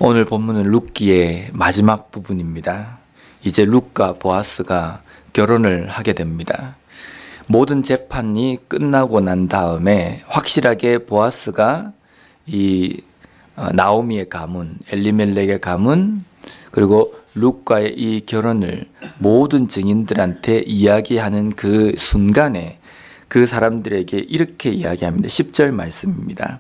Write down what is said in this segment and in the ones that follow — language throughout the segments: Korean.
오늘 본문은 룻기의 마지막 부분입니다. 이제 룻과 보아스가 결혼을 하게 됩니다. 모든 재판이 끝나고 난 다음에 확실하게 보아스가 이 나오미의 가문, 엘리멜렉의 가문, 그리고 룻과의 이 결혼을 모든 증인들한테 이야기하는 그 순간에 그 사람들에게 이렇게 이야기합니다. 10절 말씀입니다.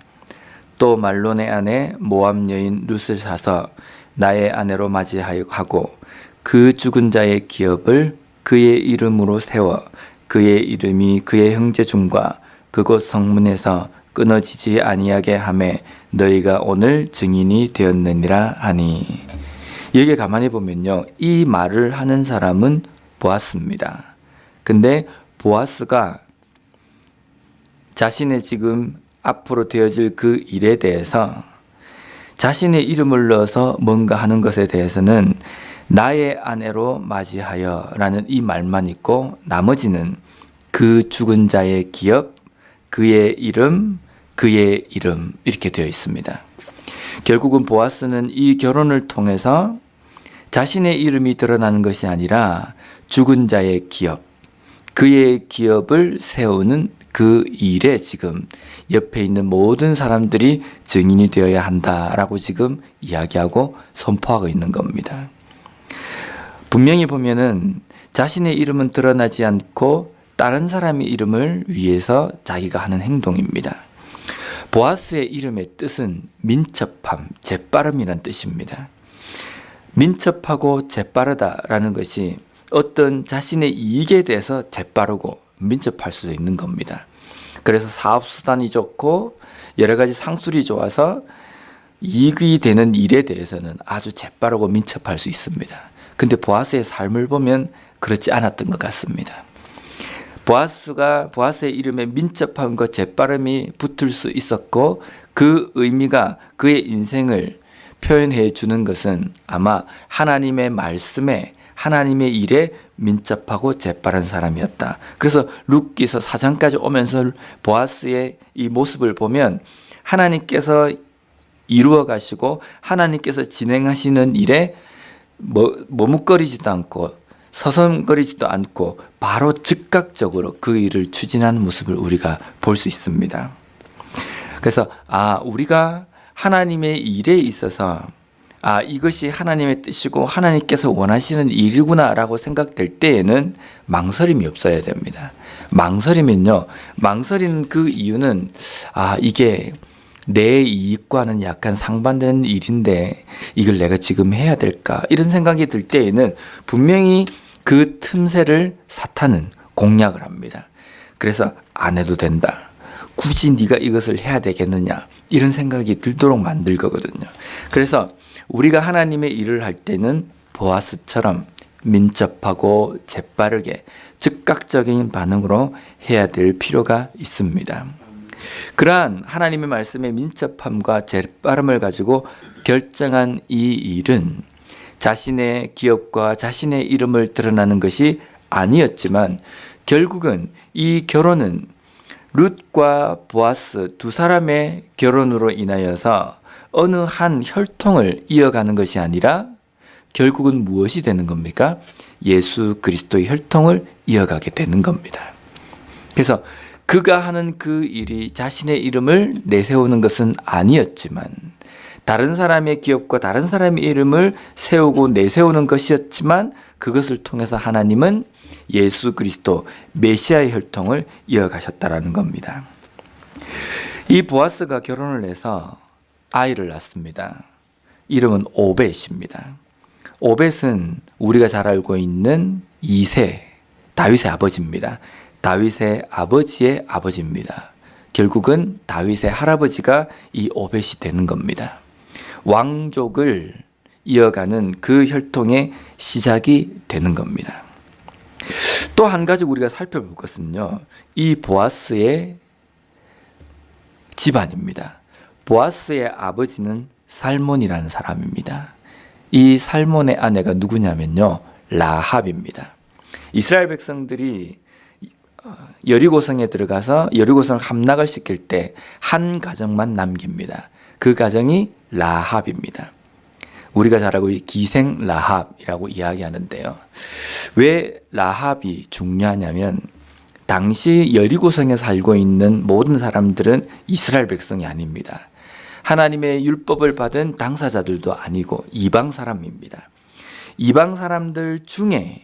또 말론의 아내 모압 여인 룻을 사서 나의 아내로 맞이하고 그 죽은 자의 기업을 그의 이름으로 세워 그의 이름이 그의 형제 중과 그곳 성문에서 끊어지지 아니하게 하매 너희가 오늘 증인이 되었느니라 하니. 여기 가만히 보면요, 이 말을 하는 사람은 보아스입니다. 근데 보아스가 자신의 지금 앞으로 되어질 그 일에 대해서 자신의 이름을 넣어서 뭔가 하는 것에 대해서는 나의 아내로 맞이하여 라는 이 말만 있고 나머지는 그 죽은 자의 기업, 그의 이름 이렇게 되어 있습니다. 결국은 보아스는 이 결혼을 통해서 자신의 이름이 드러나는 것이 아니라 죽은 자의 기업, 그의 기업을 세우는 그 일에 지금 옆에 있는 모든 사람들이 증인이 되어야 한다라고 지금 이야기하고 선포하고 있는 겁니다. 분명히 보면은 자신의 이름은 드러나지 않고 다른 사람의 이름을 위해서 자기가 하는 행동입니다. 보아스의 이름의 뜻은 민첩함, 재빠름이란 뜻입니다. 민첩하고 재빠르다라는 것이 어떤 자신의 이익에 대해서 재빠르고 민첩할 수도 있는 겁니다. 그래서 사업수단이 좋고 여러 가지 상술이 좋아서 이익이 되는 일에 대해서는 아주 재빠르고 민첩할 수 있습니다. 근데 보아스의 삶을 보면 그렇지 않았던 것 같습니다. 보아스의 이름에 민첩함과 재빠름이 붙을 수 있었고 그 의미가 그의 인생을 표현해 주는 것은 아마 하나님의 말씀에 하나님의 일에 민첩하고 재빠른 사람이었다. 그래서 룻기서 4장까지 오면서 보아스의 이 모습을 보면 하나님께서 이루어 가시고 하나님께서 진행하시는 일에 머뭇거리지도 않고 서성거리지도 않고 바로 즉각적으로 그 일을 추진하는 모습을 우리가 볼 수 있습니다. 그래서 우리가 하나님의 일에 있어서 이것이 하나님의 뜻이고 하나님께서 원하시는 일이구나 라고 생각될 때에는 망설임이 없어야 됩니다. 망설이는 그 이유는 이게 내 이익과는 약간 상반되는 일인데 이걸 내가 지금 해야 될까 이런 생각이 들 때에는 분명히 그 틈새를 사탄은 공략을 합니다. 그래서 안 해도 된다. 굳이 네가 이것을 해야 되겠느냐 이런 생각이 들도록 만들 거거든요. 그래서 우리가 하나님의 일을 할 때는 보아스처럼 민첩하고 재빠르게 즉각적인 반응으로 해야 될 필요가 있습니다. 그러한 하나님의 말씀의 민첩함과 재빠름을 가지고 결정한 이 일은 자신의 기업과 자신의 이름을 드러나는 것이 아니었지만 결국은 이 결혼은 룻과 보아스 두 사람의 결혼으로 인하여서 어느 한 혈통을 이어가는 것이 아니라 결국은 무엇이 되는 겁니까? 예수 그리스도의 혈통을 이어가게 되는 겁니다. 그래서 그가 하는 그 일이 자신의 이름을 내세우는 것은 아니었지만 다른 사람의 기업과 다른 사람의 이름을 세우고 내세우는 것이었지만 그것을 통해서 하나님은 예수 그리스도 메시아의 혈통을 이어가셨다라는 겁니다. 이 보아스가 결혼을 해서 아이를 낳습니다. 이름은 오벳입니다. 오벳은 우리가 잘 알고 있는 2세 다윗의 아버지입니다. 다윗의 아버지의 아버지입니다. 결국은 다윗의 할아버지가 이 오벳이 되는 겁니다. 왕족을 이어가는 그 혈통의 시작이 되는 겁니다. 또 한 가지 우리가 살펴볼 것은요, 이 보아스의 집안입니다. 보아스의 아버지는 살몬이라는 사람입니다. 이 살몬의 아내가 누구냐면요, 라합입니다. 이스라엘 백성들이 여리고성에 들어가서 여리고성을 함락을 시킬 때 한 가정만 남깁니다. 그 가정이 라합입니다. 우리가 잘 알고 있는 기생 라합이라고 이야기하는데요. 왜 라합이 중요하냐면 당시 여리고성에 살고 있는 모든 사람들은 이스라엘 백성이 아닙니다. 하나님의 율법을 받은 당사자들도 아니고 이방 사람입니다. 이방 사람들 중에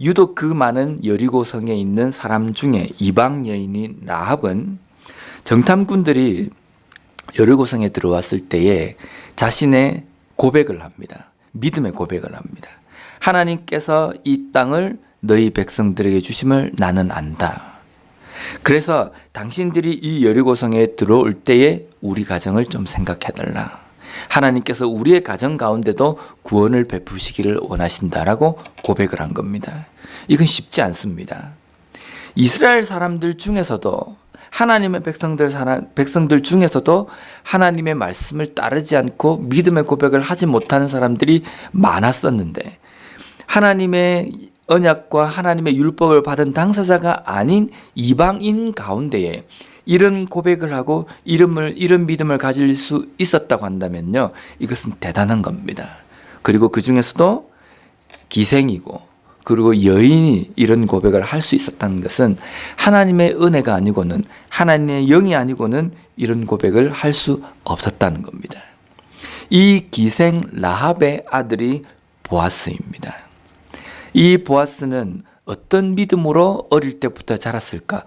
유독 그 많은 여리고성에 있는 사람 중에 이방 여인인 라합은 정탐꾼들이 여리고성에 들어왔을 때에 자신의 고백을 합니다. 믿음의 고백을 합니다. 하나님께서 이 땅을 너희 백성들에게 주심을 나는 안다. 그래서 당신들이 이 여리고성에 들어올 때에 우리 가정을 좀 생각해달라. 하나님께서 우리의 가정 가운데도 구원을 베푸시기를 원하신다라고 고백을 한 겁니다. 이건 쉽지 않습니다. 이스라엘 사람들 중에서도 하나님의 백성들 중에서도 하나님의 말씀을 따르지 않고 믿음의 고백을 하지 못하는 사람들이 많았었는데 하나님의 언약과 하나님의 율법을 받은 당사자가 아닌 이방인 가운데에 이런 고백을 하고 이런 믿음을 가질 수 있었다고 한다면요, 이것은 대단한 겁니다. 그리고 그 중에서도 기생이고 그리고 여인이 이런 고백을 할 수 있었다는 것은 하나님의 은혜가 아니고는, 하나님의 영이 아니고는 이런 고백을 할 수 없었다는 겁니다. 이 기생 라합의 아들이 보아스입니다. 이 보아스는 어떤 믿음으로 어릴 때부터 자랐을까?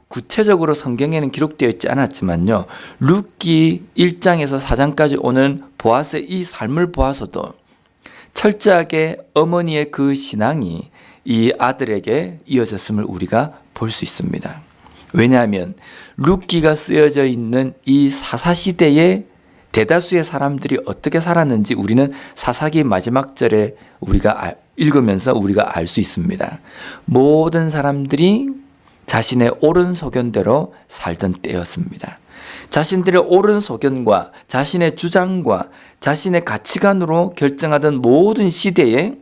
구체적으로 성경에는 기록되어 있지 않았지만요, 룻기 1장에서 4장까지 오는 보아스의 이 삶을 보아서도 철저하게 어머니의 그 신앙이 이 아들에게 이어졌음을 우리가 볼 수 있습니다. 왜냐하면 룻기가 쓰여져 있는 이 사사시대의 대다수의 사람들이 어떻게 살았는지 우리는 사사기 마지막 절에 우리가 읽으면서 우리가 알 수 있습니다. 모든 사람들이 자신의 옳은 소견대로 살던 때였습니다. 자신들의 옳은 소견과 자신의 주장과 자신의 가치관으로 결정하던 모든 시대에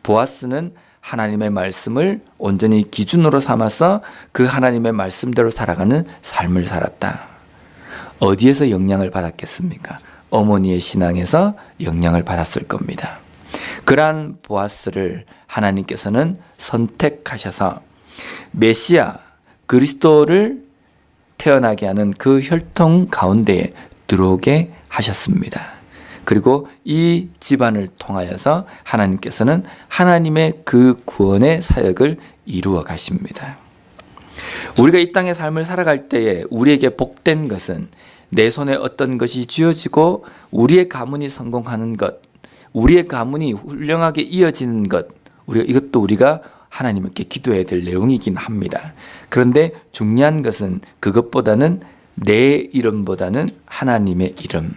보아스는 하나님의 말씀을 온전히 기준으로 삼아서 그 하나님의 말씀대로 살아가는 삶을 살았다. 어디에서 영향을 받았겠습니까? 어머니의 신앙에서 영향을 받았을 겁니다. 그러한 보아스를 하나님께서는 선택하셔서 메시아 그리스도를 태어나게 하는 그 혈통 가운데에 들어오게 하셨습니다. 그리고 이 집안을 통하여서 하나님께서는 하나님의 그 구원의 사역을 이루어 가십니다. 우리가 이 땅의 삶을 살아갈 때에 우리에게 복된 것은 내 손에 어떤 것이 쥐어지고 우리의 가문이 성공하는 것, 우리의 가문이 훌륭하게 이어지는 것, 이것도 우리가 하나님께 기도해야 될 내용이긴 합니다. 그런데 중요한 것은 그것보다는 내 이름보다는 하나님의 이름,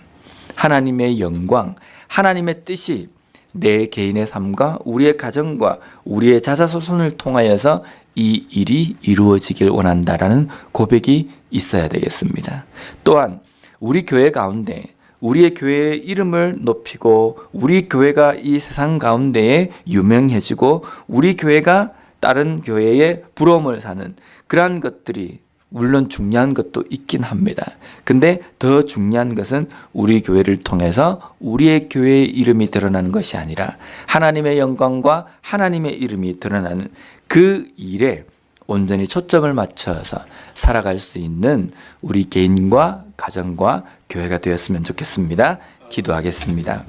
하나님의 영광, 하나님의 뜻이 내 개인의 삶과 우리의 가정과 우리의 자자손손을 통하여서 이 일이 이루어지길 원한다라는 고백이 있어야 되겠습니다. 또한 우리 교회 가운데 우리의 교회의 이름을 높이고 우리 교회가 이 세상 가운데에 유명해지고 우리 교회가 다른 교회의 부러움을 사는 그러한 것들이 물론 중요한 것도 있긴 합니다. 근데 더 중요한 것은 우리 교회를 통해서 우리의 교회의 이름이 드러나는 것이 아니라 하나님의 영광과 하나님의 이름이 드러나는 그 일에 온전히 초점을 맞춰서 살아갈 수 있는 우리 개인과 가정과 교회가 되었으면 좋겠습니다. 기도하겠습니다.